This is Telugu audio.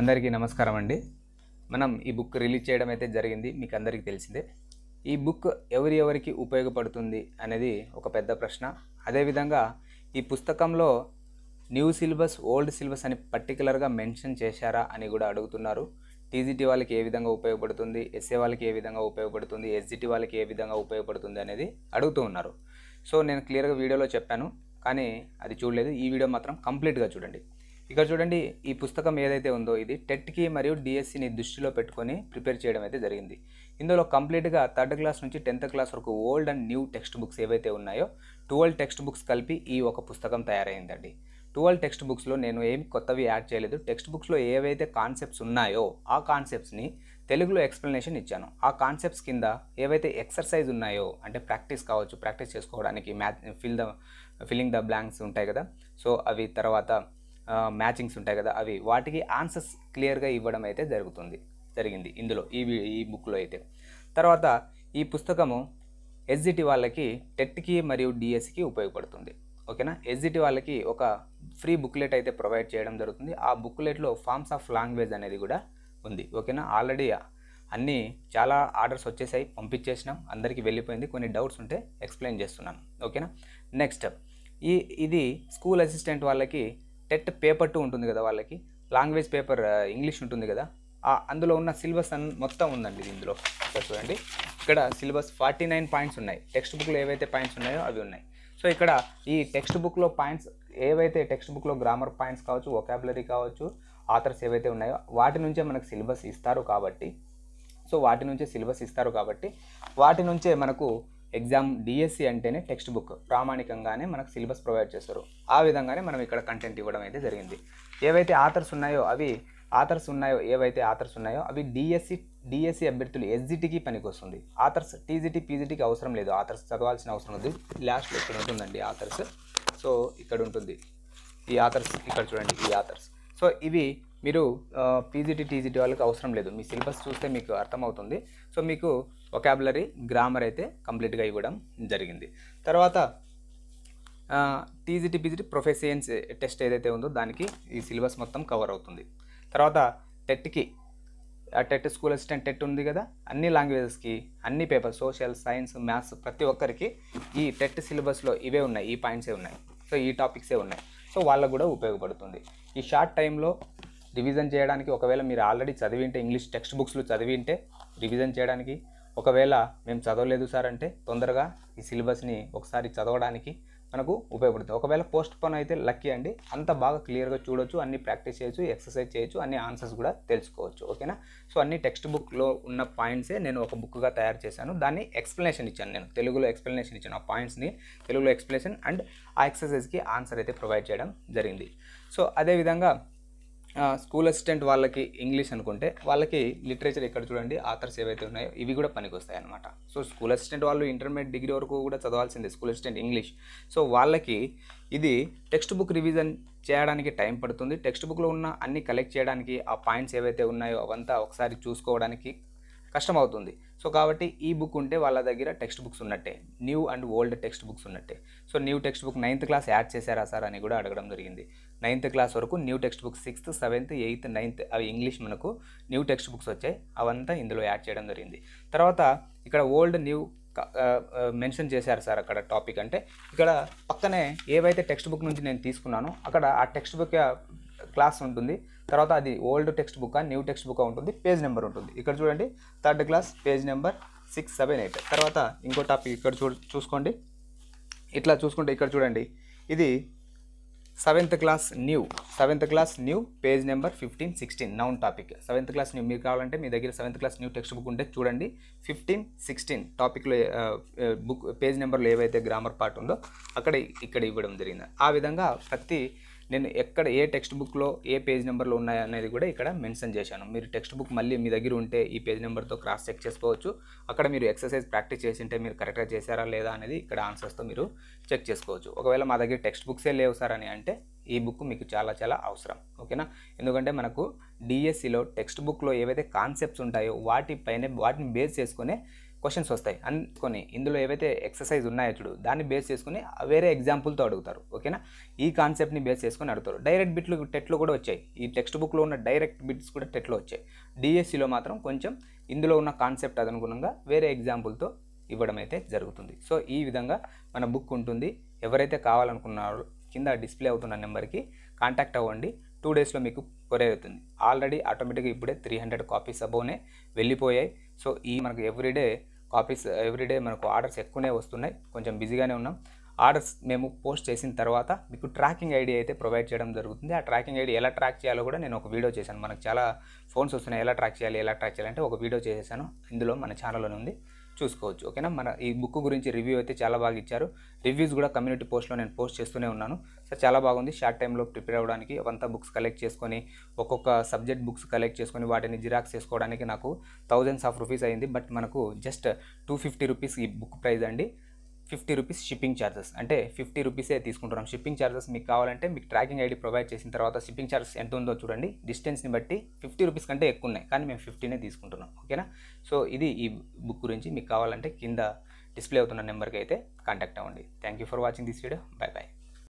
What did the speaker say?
అందరికీ నమస్కారం అండి. మనం ఈ బుక్ రిలీజ్ చేయడం అయితే జరిగింది. మీకు అందరికీ తెలిసిందే. ఈ బుక్ ఎవరికి ఉపయోగపడుతుంది అనేది ఒక పెద్ద ప్రశ్న. అదేవిధంగా ఈ పుస్తకంలో న్యూ సిలబస్, ఓల్డ్ సిలబస్ అని పర్టికులర్గా మెన్షన్ చేశారా అని కూడా అడుగుతున్నారు. టీజీటీ వాళ్ళకి ఏ విధంగా ఉపయోగపడుతుంది, ఎస్ఏ వాళ్ళకి ఏ విధంగా ఉపయోగపడుతుంది, ఎస్జిటి వాళ్ళకి ఏ విధంగా ఉపయోగపడుతుంది అనేది అడుగుతూ ఉన్నారు. సో నేను క్లియర్గా వీడియోలో చెప్పాను, కానీ అది చూడలేదు. ఈ వీడియో మాత్రం కంప్లీట్గా చూడండి. ఇక్కడ చూడండి, ఈ పుస్తకం ఏదైతే ఉందో ఇది టెట్కి మరియు డిఎస్సిని దృష్టిలో పెట్టుకొని ప్రిపేర్ చేయడం అయితే జరిగింది. ఇందులో కంప్లీట్గా 3rd క్లాస్ నుంచి 10th క్లాస్ వరకు old and new text books ఏవైతే ఉన్నాయో 12 టెక్స్ట్ బుక్స్ కలిపి ఈ ఒక పుస్తకం తయారైందండి. 12 టెక్స్ట్ బుక్స్లో నేను ఏమి కొత్తవి యాడ్ చేయలేదు. టెక్స్ట్ బుక్స్లో ఏవైతే కాన్సెప్ట్స్ ఉన్నాయో ఆ కాన్సెప్ట్స్ని తెలుగులో ఎక్స్ప్లెనేషన్ ఇచ్చాను. ఆ కాన్సెప్ట్స్ కింద ఏవైతే ఎక్సర్సైజ్ ఉన్నాయో, అంటే ప్రాక్టీస్ కావచ్చు, ప్రాక్టీస్ చేసుకోవడానికి ఫిల్లింగ్ ద బ్లాంక్స్ ఉంటాయి కదా, సో అవి, తర్వాత మ్యాచింగ్స్ ఉంటాయి కదా, అవి, వాటికి ఆన్సర్స్ క్లియర్గా ఇవ్వడం అయితే జరిగింది ఇందులో ఈ బుక్లో అయితే. తర్వాత ఈ పుస్తకము ఎస్జిటి వాళ్ళకి టెట్కి మరియు డిఎస్సికి ఉపయోగపడుతుంది. ఓకేనా. ఎస్జిటి వాళ్ళకి ఒక ఫ్రీ బుక్లెట్ అయితే ప్రొవైడ్ చేయడం జరుగుతుంది. ఆ బుక్లెట్లో ఫార్మ్స్ ఆఫ్ లాంగ్వేజ్ అనేది కూడా ఉంది. ఓకేనా. ఆల్రెడీ అన్నీ చాలా ఆర్డర్స్ వచ్చేసాయి, పంపించేసినాం, అందరికీ వెళ్ళిపోయింది. కొన్ని డౌట్స్ ఉంటే ఎక్స్ప్లెయిన్ చేస్తున్నాను. ఓకేనా. నెక్స్ట్ ఇది స్కూల్ అసిస్టెంట్ వాళ్ళకి టెట్ పేపర్ 2 ఉంటుంది కదా, వాళ్ళకి లాంగ్వేజ్ పేపర్ ఇంగ్లీష్ ఉంటుంది కదా, అందులో ఉన్న సిలబస్ మొత్తం ఉందండి ఇందులో. ఇక్కడ చూడండి, ఇక్కడ సిలబస్ 49 పాయింట్స్ ఉన్నాయి. టెక్స్ట్ బుక్లో ఏవైతే పాయింట్స్ ఉన్నాయో అవి ఉన్నాయి. సో ఇక్కడ ఈ టెక్స్ట్ బుక్లో పాయింట్స్ ఏవైతే టెక్స్ట్ బుక్లో గ్రామర్ పాయింట్స్ కావచ్చు, వొకాబులరీ కావచ్చు, ఆథర్స్ ఏవైతే ఉన్నాయో వాటి నుంచే మనకు సిలబస్ ఇస్తారు కాబట్టి, వాటి నుంచే మనకు ఎగ్జామ్ డిఎస్సి అంటేనే టెక్స్ట్ బుక్ ప్రామాణికంగానే మనకు సిలబస్ ప్రొవైడ్ చేస్తారు. ఆ విధంగానే మనం ఇక్కడ కంటెంట్ ఇవ్వడం అయితే జరిగింది. ఏవైతే ఆథర్స్ ఉన్నాయో అవి డిఎస్సి అభ్యర్థులు ఎస్జిటికి పనికి వస్తుంది. ఆథర్స్ టీజీటీ పీజీటీకి అవసరం లేదు. ఆథర్స్ చదవాల్సిన అవసరం ఉంది. లాస్ట్లో ఇక్కడ ఉంటుందండి ఆథర్స్. సో ఇక్కడ ఉంటుంది ఈ ఆథర్స్. ఇక్కడ చూడండి ఈ ఆథర్స్. సో ఇవి మీరు పీజీటీ టీజీటీ వాళ్ళకి అవసరం లేదు. మీ సిలబస్ చూస్తే మీకు అర్థమవుతుంది. సో మీకు వొకాబులరీ, గ్రామర్ అయితే కంప్లీట్గా ఇవ్వడం జరిగింది. తర్వాత టీజీటీ పీజీటీ ప్రొఫెషియన్సీ టెస్ట్ ఏదైతే ఉందో దానికి ఈ సిలబస్ మొత్తం కవర్ అవుతుంది. తర్వాత టెట్ స్కూల్ అసిస్టెంట్ టెట్ ఉంది కదా, అన్ని లాంగ్వేజెస్కి, అన్ని పేపర్స్, సోషల్, సైన్స్, మ్యాథ్స్, ప్రతి ఒక్కరికి ఈ టెట్ సిలబస్లో ఇవే ఉన్నాయి, ఈ పాయింట్సే ఉన్నాయి. సో ఈ టాపిక్సే ఉన్నాయి. సో వాళ్ళకు కూడా ఉపయోగపడుతుంది. ఈ షార్ట్ టైంలో రివిజన్ చేయడానికి, ఒకవేళ మీరు ఆల్రెడీ చదివింటే, ఇంగ్లీష్ టెక్స్ట్ బుక్స్లో చదివింటే రివిజన్ చేయడానికి, ఒకవేళ మేము చదవలేదు సార్ అంటే తొందరగా ఈ సిలబస్ని ఒకసారి చదవడానికి మనకు ఉపయోగపడుతుంది. ఒకవేళ పోస్ట్ పోన్ అయితే లక్కీ అండి, అంత బాగా క్లియర్గా చూడొచ్చు, అన్ని ప్రాక్టీస్ చేయొచ్చు, ఎక్సర్సైజ్ చేయొచ్చు, అన్ని ఆన్సర్స్ కూడా తెలుసుకోవచ్చు. ఓకేనా. సో అన్ని టెక్స్ట్ బుక్లో ఉన్న పాయింట్సే నేను ఒక బుక్గా తయారు చేశాను. దాన్ని ఎక్స్ప్లెనేషన్ ఇచ్చాను, నేను తెలుగులో ఎక్స్ప్లెనేషన్ ఇచ్చాను. ఆ పాయింట్స్ని తెలుగులో ఎక్స్ప్లెనేషన్ అండ్ ఆ ఎక్సర్సైజ్కి ఆన్సర్ అయితే ప్రొవైడ్ చేయడం జరిగింది. సో అదేవిధంగా స్కూల్ అసిస్టెంట్ వాళ్ళకి ఇంగ్లీష్ అనుకుంటే వాళ్ళకి లిటరేచర్ ఇక్కడ చూడండి, ఆథర్స్ ఏవైతే ఉన్నాయో ఇవి కూడా పనికి వస్తాయి అన్నమాట. సో స్కూల్ అసిస్టెంట్ వాళ్ళు ఇంటర్మీడియట్ డిగ్రీ వరకు కూడా చదవాల్సిందే స్కూల్ అసిస్టెంట్ ఇంగ్లీష్. సో వాళ్ళకి ఇది టెక్స్ట్ బుక్ రివిజన్ చేయడానికి టైం పడుతుంది. టెక్స్ట్ బుక్లో ఉన్న అన్ని కలెక్ట్ చేయడానికి, ఆ పాయింట్స్ ఏవైతే ఉన్నాయో అవంతా ఒకసారి చూసుకోవడానికి కష్టం అవుతుంది. సో కాబట్టి ఈ బుక్ ఉంటే వాళ్ళ దగ్గర టెక్స్ట్ బుక్స్ ఉన్నట్టే, new and old text books ఉన్నట్టే. So new text book 9th class add చేశారా సార్ అని కూడా అడగడం జరిగింది. 9th క్లాస్ వరకు new text book, 6th, 7th, 8th, 9th అవి ఇంగ్లీష్ మనకు న్యూ టెక్స్ట్ బుక్స్ వచ్చాయి, అవంతా ఇందులో యాడ్ చేయడం జరిగింది. తర్వాత ఇక్కడ ఓల్డ్ న్యూ మెన్షన్ చేశారు సార్ అక్కడ టాపిక్ అంటే, ఇక్కడ పక్కనే ఏవైతే టెక్స్ట్ బుక్ నుంచి నేను తీసుకున్నానో అక్కడ ఆ టెక్స్ట్ బుక్ క్లాస్ ఉంటుంది. తర్వాత అది old text book, new text book ఉంటుంది, పేజ్ నెంబర్ ఉంటుంది. ఇక్కడ చూడండి 3rd క్లాస్ పేజ్ నెంబర్ 6, 7, 8. తర్వాత ఇంకో టాపిక్ ఇక్కడ చూసుకోండి. ఇట్లా చూసుకుంటే ఇక్కడ చూడండి, ఇది 7th class new page number 15, 16 noun topic. 7th class new మీరు కావాలంటే మీ దగ్గర 7th class new text book ఉంటే చూడండి, 15, 16 టాపిక్లో బుక్ పేజ్ నెంబర్లో ఏవైతే గ్రామర్ పార్ట్ ఉందో ఇక్కడ ఇవ్వడం జరిగింది. ఆ విధంగా నేను ఎక్కడ ఏ టెక్స్ట్ బుక్లో ఏ పేజ్ నెంబర్లో ఉన్నాయనేది కూడా ఇక్కడ మెన్షన్ చేశాను. మీరు టెక్స్ట్ బుక్ మళ్ళీ మీ దగ్గర ఉంటే ఈ పేజ్ నెంబర్తో క్రాస్ చెక్ చేసుకోవచ్చు. అక్కడ మీరు ఎక్సర్సైజ్ ప్రాక్టీస్ చేసింటే మీరు కరెక్ట్గా చేశారా లేదా అనేది ఇక్కడ ఆన్సర్స్తో మీరు చెక్ చేసుకోవచ్చు. ఒకవేళ మా దగ్గర టెక్స్ట్ బుక్సే లేవు సార్ అని అంటే ఈ బుక్ మీకు చాలా చాలా అవసరం. ఓకేనా. ఎందుకంటే మనకు డిఎస్సిలో టెక్స్ట్ బుక్లో ఏవైతే కాన్సెప్ట్స్ ఉంటాయో వాటిని బేస్ చేసుకునే క్వశ్చన్స్ వస్తాయి అనుకొని ఇందులో ఏవైతే ఎక్సర్సైజ్ ఉన్నాయో చూడు దాన్ని బేస్ చేసుకుని వేరే ఎగ్జాంపుల్తో అడుగుతారు. ఓకేనా, ఈ కాన్సెప్ట్ని బేస్ చేసుకొని అడుగుతారు. డైరెక్ట్ బిట్లు టెట్లో కూడా వచ్చాయి. ఈ టెక్స్ట్ బుక్లో ఉన్న డైరెక్ట్ బిట్స్ కూడా టెట్లో వచ్చాయి. డిఎస్సిలో మాత్రం కొంచెం ఇందులో ఉన్న కాన్సెప్ట్ అనుగుణంగా వేరే ఎగ్జాంపుల్తో ఇవ్వడం అయితే జరుగుతుంది. సో ఈ విధంగా మన బుక్ ఉంటుంది. ఎవరైతే కావాలనుకున్నారో కింద డిస్ప్లే అవుతున్న నెంబర్కి కాంటాక్ట్ అవ్వండి. 2 డేస్లో మీకు కొరియర్ అవుతుంది. ఆల్రెడీ ఆటోమేటిక్గా ఇప్పుడే 300 కాపీస్ అబోనే వెళ్ళిపోయాయి. సో ఈ మనకు ఎవ్రీడే మనకు ఆర్డర్స్ ఎక్కువనే వస్తున్నాయి. కొంచెం బిజీగానే ఉన్నాం. ఆర్డర్స్ మేము పోస్ట్ చేసిన తర్వాత మీకు ట్రాకింగ్ ఐడి అయితే ప్రొవైడ్ చేయడం జరుగుతుంది. ఆ ట్రాకింగ్ ఐడి ఎలా ట్రాక్ చేయాలో కూడా నేను ఒక వీడియో చేశాను. మనకు చాలా ఫోన్స్ వస్తున్నాయి, ఎలా ట్రాక్ చేయాలి అంటే ఒక వీడియో చేసేసాను. ఇందులో మన ఛానల్లోనే ఉంది, చూసుకోవచ్చు. ఓకేనా, మన ఈ బుక్ గురించి రివ్యూ అయితే చాలా బాగా ఇచ్చారు. రివ్యూస్ కూడా కమ్యూనిటీ పోస్ట్లో నేను పోస్ట్ చేస్తూనే ఉన్నాను. సో చాలా బాగుంది. షార్ట్ టైంలో ప్రిపేర్ అవ్వడానికి అవంతా బుక్స్ కలెక్ట్ చేసుకొని ఒక్కొక్క సబ్జెక్ట్ బుక్స్ కలెక్ట్ చేసుకొని వాటిని జిరాక్స్ చేసుకోవడానికి నాకు థౌజండ్స్ ఆఫ్ రూపీస్ అయింది. బట్ మనకు జస్ట్ 250 రూపీస్ ఈ బుక్ ప్రైస్ అండి. 50 రూపీస్ షిప్పింగ్ ఛార్జెస్, అంటే 50 రూపీసే తీసుకుంటున్నాం షిప్పింగ్ ఛార్జెస్. మీకు కావాలంటే మీకు ట్రాకింగ్ ఐడి ప్రొవైడ్ చేసిన తర్వాత షిప్పింగ్ ఛార్జెస్ ఎంత ఉందో చూడండి. డిస్టెన్స్ని బట్టి 50 రూపీస్ కంటే ఎక్కువ ఉన్నాయి, కానీ మేము 50నే తీసుకుంటున్నాం. ఓకేనా, సో ఇది ఈ బుక్ గురించి. మీకు కావాలంటే కింద డిస్ప్లే అవుతున్న నెంబర్కి అయితే కాంటాక్ట్ అవ్వండి. Thank you for watching this video. By by.